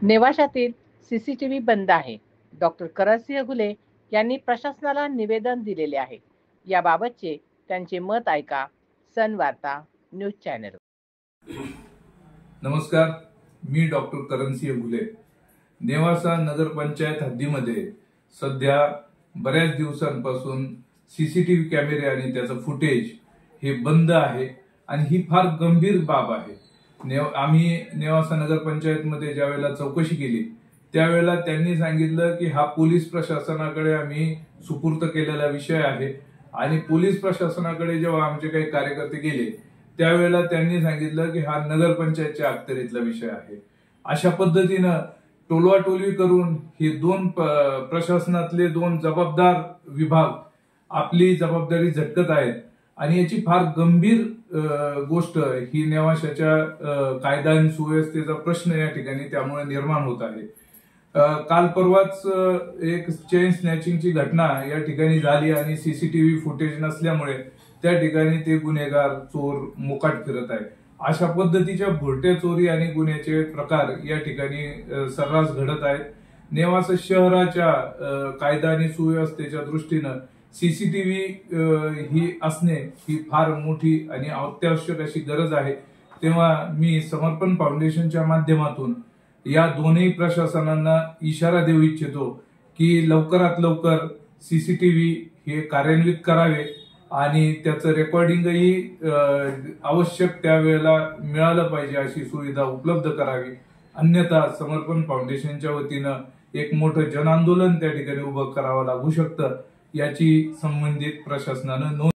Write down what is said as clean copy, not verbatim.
नेवाशातील CCTV बंद आहे. Doctor Karansingh Ghule यांनी प्रशासनाला निवेदन दिलेले आहे. याबाबतचे त्यांचे मत ऐका सन वार्ता न्यूज चॅनल. नमस्कार, मी डॉक्टर करणसिंह घुले. नेवासा नगरपंचायत हद्दीमध्ये सध्या बऱ्याच दिवसांपासून सीसीटीव्ही कॅमेरे आणि त्याचं फुटेज हे बंद आहे आणि ही फार गंभीर बाब आहे. आम्ही नेवासा नगरपंचायतमध्ये ज्या वेळेला चौकशी केली त्यावेळेला त्यांनी सांगितलं की हा पोलीस प्रशासनाकडे आम्ही सुपूर्द केलेला विषय आहे आणि पोलीस प्रशासनाकडे जेव्हा आमचे काही कार्यकर्ते गेले त्यावेळेला त्यांनी सांगितलं की हा नगरपंचायतच्या अखत्यारीतला विषय आहे. अशा पद्धतीनं टोलवाटोलवी करून हे दोन प्रशासनातले दोन जबाबदार विभाग आपली जबाबदारी झटकत आहेत आणि याची फार गंभीर गोष्ट ही नेवाशाच्या कायदा आणि सुव्यवस्थेचा प्रश्न या ठिकाणी त्यामुळे निर्माण होत आहे. काल परवाच एक चेन स्नॅचिंगची घटना या ठिकाणी झाली आणि सीसीटीव्ही फुटेज नसल्यामुळे त्या ठिकाणी ते गुन्हेगार चोर मोकाट फिरत आहे. अशा पद्धतीच्या भुरट्या चोरी आणि गुन्ह्याचे प्रकार या ठिकाणी सर्रास घडत आहेत. नेवासा शहराच्या कायदा आणि सुव्यवस्थेच्या दृष्टीनं सीसीटीव्ही ही असणे ही फार मोठी आणि अत्यावश्यक अशी गरज आहे. तेव्हा मी समर्पण फाउंडेशनच्या माध्यमातून या दोन्ही प्रशासनांना इशारा देऊ इच्छितो की लवकरात लवकर सीसीटीव्ही हे कार्यान्वित करावे आणि त्याचं रेकॉर्डिंगही आवश्यक त्यावेळेला मिळालं पाहिजे अशी सुविधा उपलब्ध करावी. अन्यथा समर्पण फाउंडेशनच्या वतीनं एक मोठं जनआंदोलन त्या ठिकाणी उभं करावं लागू शकतं. याची संबंधित प्रशासनानं नोंद